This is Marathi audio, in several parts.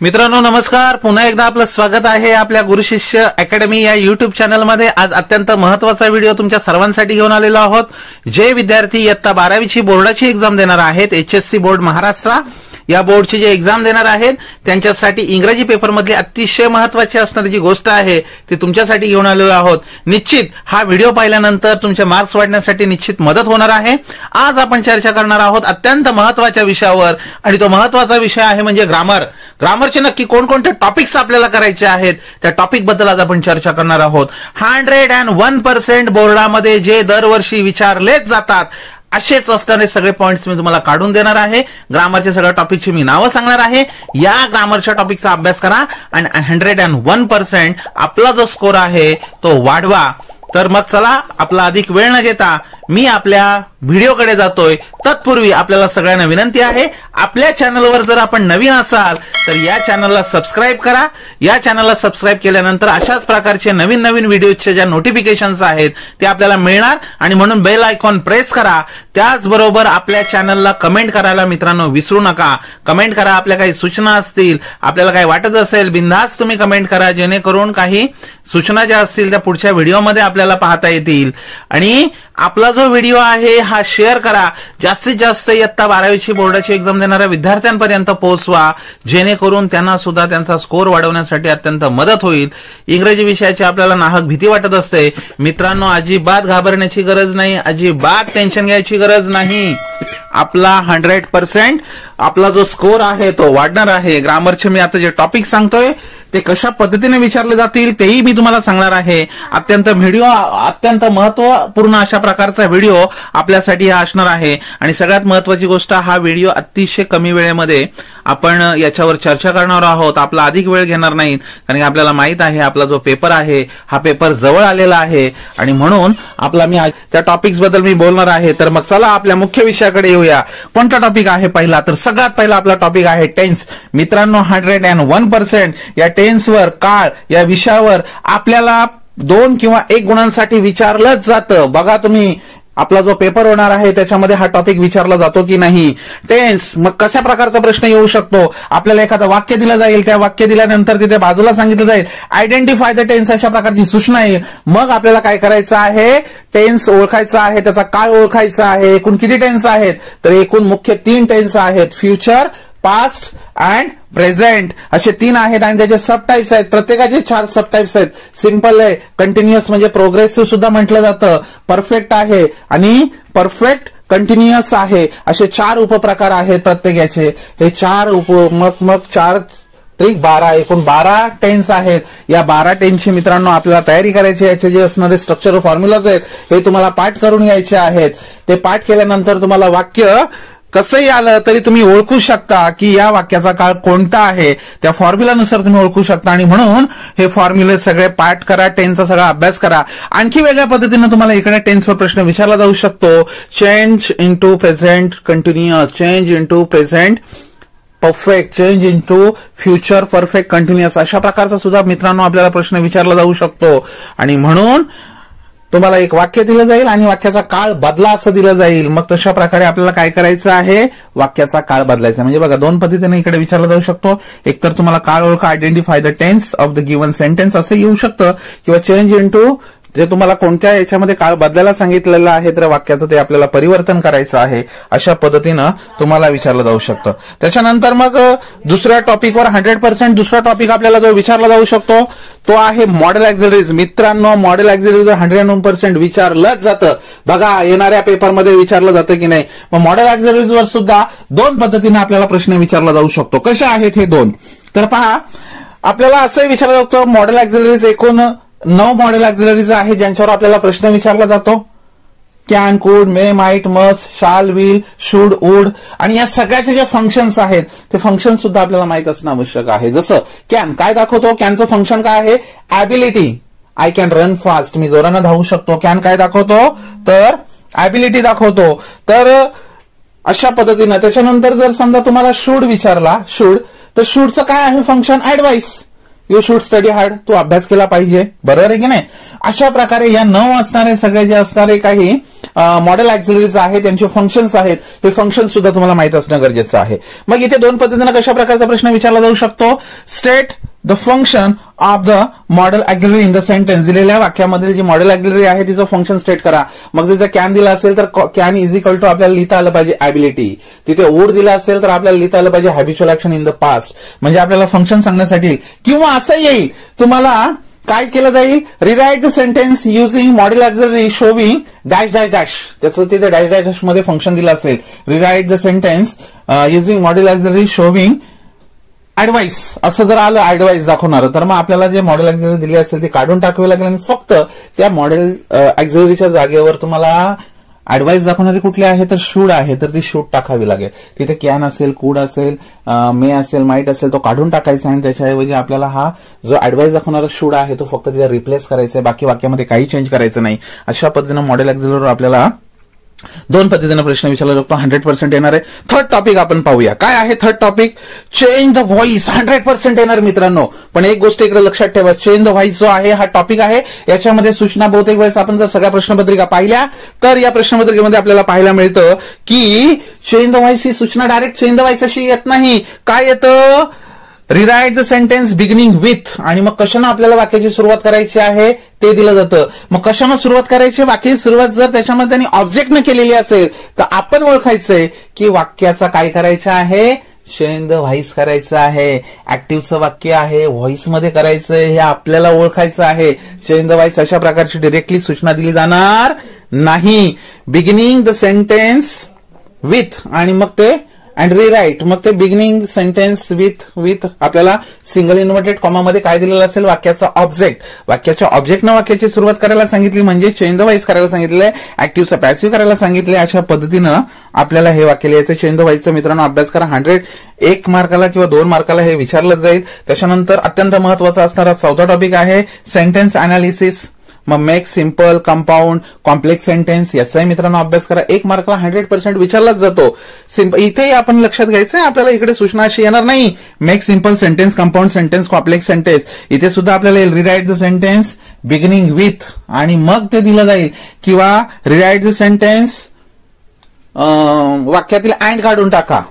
मित्रांनो नमस्कार. पुन्हा एकदा आपलं स्वागत आहे आपल्या गुरु शिष्य अकॅडमी या युट्यूब चॅनलमध्ये. आज अत्यंत महत्त्वाचा व्हिडिओ तुमच्या सर्वांसाठी घेऊन आलेलो आहोत. जे विद्यार्थी इयत्ता 12वीची बोर्डाची एक्झाम देणार आहेत, HSC बोर्ड महाराष्ट्र या बोर्डची जे एक्झाम देणार आहेत त्यांच्यासाठी इंग्रजी पेपरमधली अतिशय महत्त्वाची असणारी जी गोष्ट आहे ती तुमच्यासाठी घेऊन आलेलो आहोत. निश्चित हा व्हिडिओ पाहिल्यानंतर तुमचे मार्क्स वाढण्यासाठी निश्चित मदत होणार आहे. आज आपण चर्चा करणार आहोत अत्यंत महत्त्वाच्या विषयावर आणि तो महत्त्वाचा विषय आहे म्हणजे ग्रामर. ग्रामरचे नक्की कोणकोणते टॉपिक्स आपल्याला करायचे आहेत त्या टॉपिक बद्दल आज आपण चर्चा करणार आहोत. 101% बोर्डामध्ये जे दरवर्षी विचारलेच जातात असेच असणारे सगळे पॉइंट्स मी तुम्हाला काढून देणार आहे. ग्रामरच्या सगळ्या टॉपिकची मी नावं सांगणार आहे. या ग्रामरच्या टॉपिकचा अभ्यास करा आणि 101% आपला जो स्कोर आहे तो वाढवा. तर मग चला आपला अधिक वेळ न घेता मी आपल्या व्हिडिओकडे जातोय. तत्पूर्वी आपल्याला सगळ्यांना विनंती आहे, आपल्या चॅनलवर जर आपण नवीन असाल तर या चॅनलला सबस्क्राईब करा. या चॅनलला सबस्क्राईब केल्यानंतर अशाच प्रकारचे नवीन नवीन व्हिडिओचे ज्या नोटिफिकेशन्स आहेत ते आपल्याला मिळणार आणि म्हणून बेल आयकॉन प्रेस करा. त्याचबरोबर आपल्या चॅनलला कमेंट करायला मित्रांनो विसरू नका. कमेंट करा, आपल्या काही सूचना असतील, आपल्याला काही वाटत असेल बिनधास्त तुम्ही कमेंट करा, जेणेकरून काही सूचना ज्या असतील त्या पुढच्या व्हिडिओमध्ये आपल्याला पाहता येतील. आणि आपला जो व्हिडिओ आहे हा शेअर करा, जास्तीत जास्त इयत्ता 12वीची बोर्डाची एक्झाम देणाऱ्या विद्यार्थ्यांपर्यंत पोहोचवा, जेणेकरून त्यांना सुद्धा त्यांचा स्कोर वाढवण्यासाठी अत्यंत मदत होईल. इंग्रजी विषयाची आपल्याला नाहक भीती वाटत असते. मित्रांनो अजिबात घाबरण्याची गरज नाही, अजिबात टेन्शन घ्यायची गरज नाही. आपला 100% आपला जो स्कोर आहे तो वाढणार आहे. ग्रामरचे मी आता जे टॉपिक सांगतोय ते कशा पद्धतीने विचारले जातील तेही मी तुम्हाला सांगणार आहे. अत्यंत महत्त्वपूर्ण अशा प्रकारचा व्हिडिओ आपल्यासाठी हा असणार आहे. आणि सगळ्यात महत्त्वाची गोष्ट, हा व्हिडिओ अतिशय कमी वेळेमध्ये आपण याच्यावर चर्चा करणार आहोत. आपला अधिक वेळ घेणार नाही, कारण आपल्याला माहित आहे आपला जो पेपर आहे हा पेपर जवळ आलेला आहे आणि म्हणून आपला मी त्या टॉपिक्स बद्दल मी बोलणार आहे. तर मग चला आपल्या मुख्य विषयाकडे येऊया. कोणता टॉपिक आहे पहिला? तर सगळ्यात पहिला आपला टॉपिक आहे टेन्स. मित्रांनो 101% या टेन्सवर, काळ या विषयावर आपल्याला 2 किंवा 1 गुणांसाठी विचारलंच जातं. बघा तुम्ही, आपला जो पेपर होणार आहे त्याच्यामध्ये हा टॉपिक विचारला जातो की नाही. टेन्स मग कशा प्रकारचा प्रश्न येऊ शकतो? आपल्याला एखादं वाक्य दिलं जाईल, त्या वाक्य दिल्यानंतर तिथे बाजूला सांगितलं जाईल आयडेंटिफाय द टेन्स, अशा प्रकारची सूचना येईल. मग आपल्याला काय करायचं आहे? टेन्स ओळखायचा आहे, त्याचा काळ ओळखायचा आहे. एकूण किती टेन्स आहेत? तर एकूण मुख्य 3 टेन्स आहेत, फ्युचर, पास्ट अँड प्रेझेंट असे 3 आहेत. आणि त्याचे सब टाइप्स आहेत, प्रत्येकाचे 4 सब टाइप्स आहेत. सिंपल आहे, कंटिन्युअस म्हणजे प्रोग्रेसिव्ह सुद्धा म्हटलं जातं, परफेक्ट आहे आणि परफेक्ट कंटिन्युअस आहे. असे 4 उपप्रकार आहेत प्रत्येकाचे. हे 4 मग 4 त्रिक 12, एकूण 12 टेन्स आहेत. या 12 टेन्सची मित्रांनो आपल्याला तयारी करायची. याचे जे असणारे स्ट्रक्चर फॉर्म्युलाज आहेत हे तुम्हाला पाठ करून यायचे आहेत. ते पाठ केल्यानंतर तुम्हाला वाक्य कसंही आलं तरी तुम्ही ओळखू शकता की या वाक्याचा काळ कोणता आहे. त्या फॉर्म्युलानुसार तुम्ही ओळखू शकता आणि म्हणून हे फॉर्म्युले सगळे पाठ करा, टेन्सचा सगळा अभ्यास करा. आणखी वेगळ्या पद्धतीने तुम्हाला इकडे टेन्सवर प्रश्न विचारला जाऊ शकतो. Change into present continuous, change into present perfect, change into future perfect continuous, अशा प्रकारचा सुद्धा मित्रांनो आपल्याला प्रश्न विचारला जाऊ शकतो. आणि म्हणून तुम्हाला एक वाक्य दिलं जाईल आणि वाक्याचा काळ बदला असं दिलं जाईल. मग तशा प्रकारे आपल्याला काय करायचं आहे? वाक्याचा काळ बदलायचा. म्हणजे बघा 2 पद्धतीने इकडे विचारला जाऊ शकतो. एकतर तुम्हाला काळ ओळखा, identify the tense of the given sentence असं येऊ शकतं, किंवा चेंज इंटू जे तुम्हाला कोणत्या याच्यामध्ये काळ बदलायला सांगितलेलं आहे तर वाक्याचं ते आपल्याला परिवर्तन करायचं आहे. अशा पद्धतीनं तुम्हाला विचारलं जाऊ शकतं. त्याच्यानंतर मग दुसऱ्या टॉपिकवर 100% दुसरा टॉपिक आपल्याला जो विचारला जाऊ शकतो तो आहे मॉडेल ऑक्झिलरीज. मित्रांनो मॉडेल ऑक्झिलरीज 101% विचारलंच जातं. बघा येणाऱ्या पेपरमध्ये विचारलं जातं की नाही. मग मॉडेल ऑक्झिलरीजवर सुद्धा 2 पद्धतीने आपल्याला प्रश्न विचारला जाऊ शकतो. कसे आहेत हे 2? तर पहा, आपल्याला असंही विचारलं जातं मॉडेल ऑक्झिलरीज एकूण 9 मॉडेल ऑक्झिलरीज आहे ज्यांच्यावर आपल्याला प्रश्न विचारला जातो. कॅन, कुड, मे, माइट, मस्ट, शाल, विल, शुड, वुड. आणि या सगळ्याचे जे फंक्शन्स आहेत ते फंक्शन सुद्धा आपल्याला माहित असणं आवश्यक आहे. जसं कॅन काय दाखवतो? कॅनचं फंक्शन काय आहे? Ability. I can run fast, मी जोरानं धावू शकतो. कॅन काय दाखवतो? तर ॲबिलिटी दाखवतो. तर अशा पद्धतीनं त्याच्यानंतर जर समजा तुम्हाला शुड विचारला, शुड, तर शुडचं काय आहे function? Advice. You should study hard, तू अभ्यास केला पाहिजे, बरोबर आहे की नाही. अशा प्रकारे या 9 असणारे सगळे जे असणारे काही मॉडेल ऍक्सिलरीज आहेत त्यांचे फंक्शन्स आहेत, हे फंक्शन सुद्धा तुम्हाला माहित असणं गरजेचं आहे. मग इथे 2 पद्धतीने कशा प्रकारचा प्रश्न विचारला जाऊ शकतो. State the function of the modal auxiliary in the sentence. दिलेल्या वाक्यामधील जी मॉडेल ऍक्सिलरी आहे तिचं फंक्शन स्टेट करा. मग जर कॅन दिला असेल तर कॅन इज इक्वल टू आपल्याला लिहिता आलं पाहिजे ॲबिलिटी. तिथे वुड दिला असेल तर आपल्याला लिहिता आलं पाहिजे habitual action in the past. म्हणजे आपल्याला फंक्शन सांगण्यासाठी येईल. किंवा असं येईल तुम्हाला काय केलं जाईल, rewrite the sentence using modal auxiliary showing dash dash dash. त्याचं तिथे डॅश डॅश डॅश मध्ये फंक्शन दिलं असेल. Rewrite the sentence using modal auxiliary showing advice असं जर आलं ऍडवाइस दाखवणार, तर मग आपल्याला जे मॉडेल ऍक्सिलरी दिली असेल ती काढून टाकावी लागेल आणि फक्त त्या मॉडेल ऍक्सिलरीच्या जागेवर तुम्हाला ऍडवाइस दाखवणारी कुठली आहे तर शूड आहे, तर ती शूड टाकावी लागेल. तिथे कॅन असेल, कुड असेल, मे असेल, माईट असेल, तो काढून टाकायचा आणि त्याच्याऐवजी आपल्याला हा जो ऍडवाइस दाखवणारा शूड आहे तो फक्त तिथे रिप्लेस करायचा आहे. बाकी वाक्यामध्ये काही चेंज करायचं नाही. अशा पद्धतीनं मॉडेल ऍक्सिलरीवर आपल्याला 2 पद्धतीने प्रश्न विचारला जातो. 100% येणार आहे. थर्ड टॉपिक आपण पाहूया. काय आहे third topic, change the voice. 100% येणार मित्रांनो. पण एक गोष्ट इकडे लक्षात ठेवा, चेंज द व्हॉइस जो आहे हा टॉपिक आहे. याच्यामध्ये सूचना बहुतेक वेळेस आपण जर सगळ्या प्रश्नपत्रिका पाहिल्या तर या प्रश्नपत्रिकेमध्ये आपल्याला पाहायला मिळतं की चेंज द व्हॉइस ही सूचना डायरेक्ट चेंज द व्हॉइस अशी येत नाही. काय येतं, rewrite the sentence beginning with, आणि मग कशानं आपल्याला वाक्याची सुरुवात करायची आहे ते दिलं जातं. मग कशानं सुरुवात करायची, वाक्याची सुरुवात जर त्याच्यामध्ये त्यांनी ऑब्जेक्टनं केलेली असेल तर आपण ओळखायचंय की वाक्याचा काय करायचं आहे, चेंज द व्हॉइस करायचं आहे. ऍक्टिव्हचं वाक्य आहे, व्हॉइस मध्ये करायचंय हे आपल्याला ओळखायचं आहे. चेंज द व्हॉइस अशा प्रकारची डिरेक्टली सूचना दिली जाणार नाही. बिगिनिंग द सेंटेन्स विथ आणि मग ते अँड रिराईट, मग ते बिगिनिंग सेंटेन्स विथ आपल्याला सिंगल इन्व्हर्टेड कॉमामध्ये काय दिलेलं असेल, वाक्याचा ऑब्जेक्ट. वाक्याच्या ऑब्जेक्टनं वाक्याची सुरुवात करायला सांगितली म्हणजे चेंज द व्हॉइस करायला सांगितलंय, ऍक्टिव्हचा पॅसिव्ह करायला सांगितले. अशा पद्धतीनं आपल्याला हे वाक्य लिहायचं. चेंज द व्हॉइसचा मित्रांनो अभ्यास करा. 1 मार्काला किंवा 2 मार्काला हे विचारलं जाईल. त्याच्यानंतर अत्यंत महत्वाचा असणारा 4था टॉपिक आहे सेंटेन्स अनालिसिस. मग make, simple, compound, complex sentence याचाही मित्रांनो अभ्यास करा. 1 मार्कला 100% विचारलाच जातो. इथेही आपण लक्षात घ्यायचंय आपल्याला इकडे सूचना अशी येणार नाही make simple sentence, compound sentence, complex sentence. इथे सुद्धा आपल्याला rewrite the sentence beginning with आणि मग ते दिलं जाईल. किंवा रिराईट द सेंटेन्स वाक्यातील अँड काढून टाका,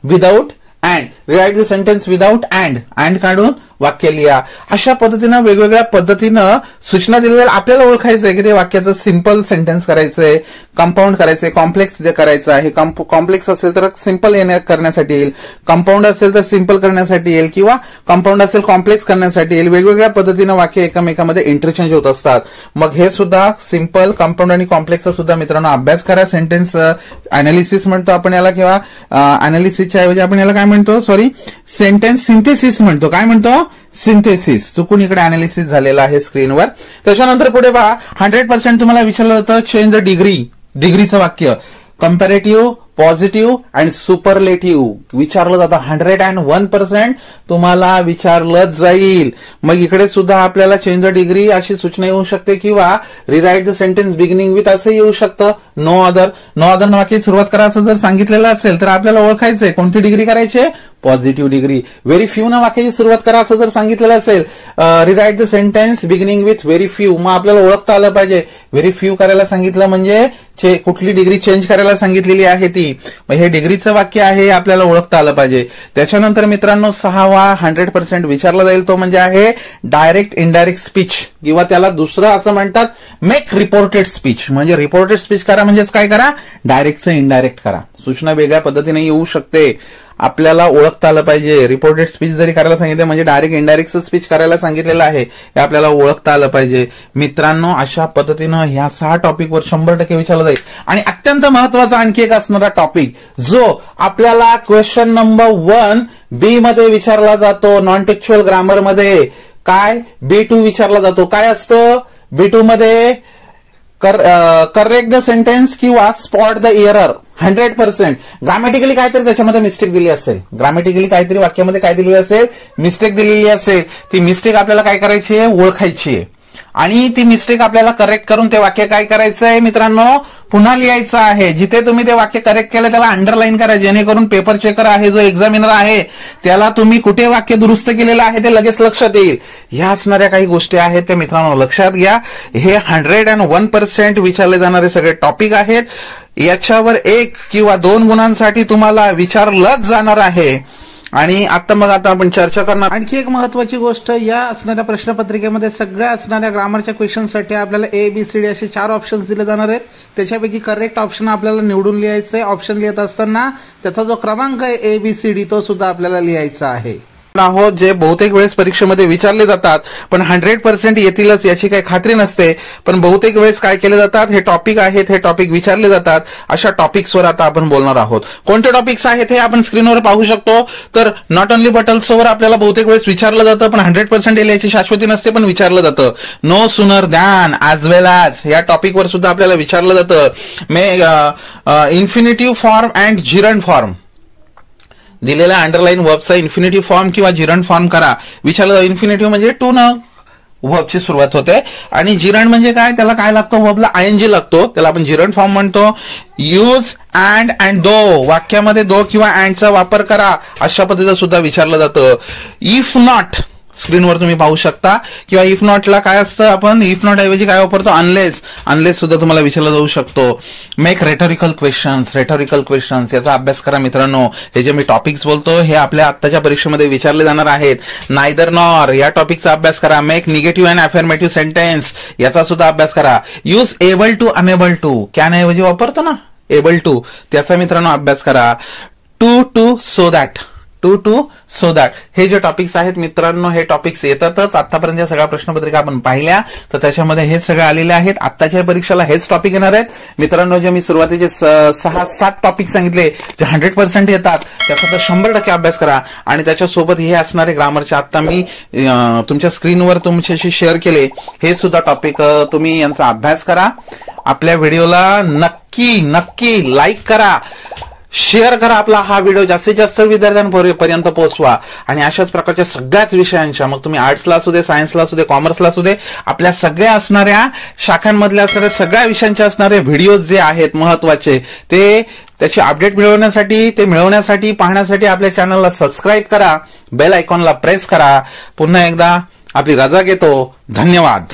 without and. Rewrite the sentence without and काढून वाक्य लिहा. अशा पद्धतीनं वेगवेगळ्या पद्धतीनं सूचना दिलेल्या आपल्याला ओळखायचंय की ते वाक्याचं सिंपल सेंटेन्स करायचंय, कंपाऊंड करायचंय, कॉम्प्लेक्स जे करायचं आहे. कॉम्प्लेक्स असेल तर सिंपल करण्यासाठी येईल, कंपाऊंड असेल तर सिंपल करण्यासाठी येईल, किंवा कंपाऊंड असेल कॉम्प्लेक्स करण्यासाठी येईल. वेगवेगळ्या पद्धतीनं वाक्य एकमेकांमध्ये इंटरचेंज होत असतात. मग हे सुद्धा सिंपल, कंपाऊंड आणि कॉम्प्लेक्सचा सुद्धा मित्रांनो अभ्यास करा. सेंटेन्स अनालिसिस म्हणतो आपण याला, किंवा अनालिसिसच्या ऐवजी आपण याला काय म्हणतो, सेंटेन्स सिंथेसिस म्हणतो. काय म्हणतो, सिंथेसिस. चुकून इकडे अनालिसिस झालेला आहे स्क्रीनवर. त्याच्यानंतर पुढे पहा 100% तुम्हाला विचारलं जातं चेंज द डिग्री. डिग्रीचं वाक्य कंपॅरेटिव्ह, पॉझिटिव्ह आणि सुपरलेटिव्ह विचारलं जातं. 101% तुम्हाला विचारलं जाईल. मग इकडे सुद्धा आपल्याला चेंज द डिग्री अशी सूचना येऊ शकते, किंवा rewrite the sentence beginning with असं येऊ शकतं. नो अदर वाक्याची सुरुवात करा असं जर सांगितलेलं असेल तर आपल्याला ओळखायचंय कोणती डिग्री करायची, पॉझिटिव्ह डिग्री. व्हेरी फ्यू ना वाक्याची सुरुवात करा असं जर सांगितलेलं असेल, rewrite the sentence beginning with very few, मग आपल्याला ओळखता आलं पाहिजे व्हेरी फ्यू करायला सांगितलं म्हणजे कुठली डिग्री चेंज करायला सांगितलेली आहे ती. मग हे डिग्रीचं वाक्य आहे आपल्याला ओळखता आलं पाहिजे. त्याच्यानंतर मित्रांनो 6वा 100% विचारला जाईल तो म्हणजे आहे डायरेक्ट इनडायरेक्ट स्पीच, किंवा त्याला दुसरं असं म्हणतात मेक रिपोर्टेड स्पीच. म्हणजे रिपोर्टेड स्पीच करा म्हणजेच काय करा, डायरेक्टचं इनडायरेक्ट करा. सूचना वेगळ्या पद्धतीने येऊ शकते, आपल्याला ओळखता आलं पाहिजे. रिपोर्टेड स्पीच जरी करायला सांगितलं म्हणजे डायरेक्ट इनडायरेक्ट स्पीच करायला सांगितलेलं आहे हे आपल्याला ओळखता आलं पाहिजे. मित्रांनो अशा पद्धतीनं ह्या 6 टॉपिकवर 100% विचारलं जाईल. आणि अत्यंत महत्वाचा आणखी एक असणारा टॉपिक जो आपल्याला क्वेश्चन नंबर 1 बी मध्ये विचारला जातो, नॉन टेक्स्च्युअल ग्रामर मध्ये. काय, B2 विचारला जातो. काय असतं B2 मध्ये, करेक्ट द सेंटेन्स किंवा स्पॉट द एरर. 100% ग्रामॅटिकली काहीतरी त्याच्यामध्ये मिस्टेक दिली असेल, ग्रामॅटिकली काहीतरी वाक्यामध्ये काय दिलेली असेल, मिस्टेक दिलेली असेल, ती मिस्टेक आपल्याला काय करायची आहे, ओळखायची आहे. आणि ती मिस्टेक आपल्याला करेक्ट करून ते वाक्य काय करायचं आहे मित्रांनो, पुन्हा लिहायचं आहे. जिथे तुम्ही ते वाक्य करेक्ट केलं त्याला अंडरलाईन करा, जेणेकरून पेपर चेकर आहे जो एक्झामिनर आहे त्याला तुम्ही कुठे वाक्य दुरुस्त केलेलं आहे ते लगेच लक्षात येईल. ह्या असणाऱ्या काही गोष्टी आहेत त्या मित्रांनो लक्षात घ्या. हे 101% विचारले जाणारे सगळे टॉपिक आहेत. याच्यावर 1 किंवा 2 गुणांसाठी तुम्हाला विचारलंच जाणार आहे. आणि आता आपण चर्चा करणार आणखी एक महत्वाची गोष्ट, या असणाऱ्या प्रश्नपत्रिकेमध्ये सगळ्या असणाऱ्या ग्रामरच्या क्वेश्चनसाठी आपल्याला ABCD असे 4 ऑप्शन्स दिले जाणार आहेत. त्याच्यापैकी करेक्ट ऑप्शन आपल्याला निवडून लिहायचं आहे. ऑप्शन लिहित असताना त्याचा जो क्रमांक आहे ABCD तो सुद्धा आपल्याला लिहायचा आहे. आहोत जे बहुतेक वेळेस परीक्षेमध्ये विचारले जातात, पण 100% येतीलच याची काही खात्री नसते. पण बहुतेक वेळेस काय केले जातात, हे टॉपिक आहेत, हे टॉपिक विचारले जातात. अशा टॉपिक्सवर आता आपण बोलणार आहोत. कोणते टॉपिक्स आहेत हे आपण स्क्रीनवर पाहू शकतो. तर नॉट ओनली बटल्सवर आपल्याला बहुतेक वेळेस विचारलं जातं, पण 100% येईल याची शाश्वती नसते, पण विचारलं जातं. नो सुनर दॅन, ॲज वेल ॲज या टॉपिकवर सुद्धा आपल्याला विचारलं जातं. Infinitive form and gerund form दिलेल्या अंडरलाईन वर्बचा इन्फिनिटिव्ह फॉर्म किंवा जिरंड फॉर्म करा. विचारलं इन्फिनिटिव्ह म्हणजे टू न वर्बची सुरुवात होते आणि जिरंड म्हणजे काय, त्याला काय लागतो, वर्बला ING लागतो, त्याला आपण जिरंड फॉर्म म्हणतो. यूज अँड दो, वाक्यामध्ये दो किंवा अँडचा वापर करा अशा पद्धतीचं सुद्धा विचारलं जातं. इफ नॉट स्क्रीनवर तुम्ही पाहू शकता, किंवा इफ नॉटला काय असतं, आपण इफ नॉट ऐवजी काय वापरतो, अनलेस सुद्धा तुम्हाला विचारला जाऊ शकतो. मेक रेटॉरिकल क्वेश्चन्स याचा अभ्यास करा मित्रांनो. हे जे मी टॉपिक्स बोलतो हे आपल्या आत्ताच्या परीक्षेमध्ये विचारले जाणार आहेत. नायदर नॉर या टॉपिकचा अभ्यास करा. Make negative and affirmative sentence याचा सुद्धा अभ्यास करा. Use able to enable to, can ऐवजी वापरतो ना एबल टू, त्याचा मित्रांनो अभ्यास करा. टू सो दॅट हे जे टॉपिक्स आहेत मित्रांनो, हे टॉपिक्स येतातच. आतापर्यंत या सगळ्या प्रश्नपत्रिका आपण पाहिल्या तर त्याच्यामध्ये हेच सगळे आलेले आहेत. आत्ताच्या परीक्षेला हेच टॉपिक येणार आहेत मित्रांनो. जे मी सुरुवातीचे 6-7 टॉपिक सांगितले जे 100% येतात त्याचा तर 100% अभ्यास करा. आणि त्याच्यासोबत हे असणारे ग्रामरचे आता मी तुमच्या स्क्रीनवर तुमच्याशी शेअर केले हे सुद्धा टॉपिक तुम्ही यांचा अभ्यास करा. आपल्या व्हिडिओला नक्की लाईक करा, शेअर करा. आपला हा व्हिडिओ जास्तीत जास्त विद्यार्थ्यांपर्यंत पोहोचवा. आणि अशाच प्रकारच्या सगळ्याच विषयांच्या, मग तुम्ही आर्ट्सला असू दे, सायन्सला असू दे, कॉमर्सला असू दे, आपल्या सगळ्या असणाऱ्या शाखांमधल्या असणाऱ्या सगळ्या विषयांचे असणारे व्हिडिओज जे आहेत महत्वाचे त्याची अपडेट मिळवण्यासाठी पाहण्यासाठी आपल्या चॅनलला सबस्क्राईब करा, बेल आयकॉनला प्रेस करा. पुन्हा एकदा आपली रजा घेतो. धन्यवाद.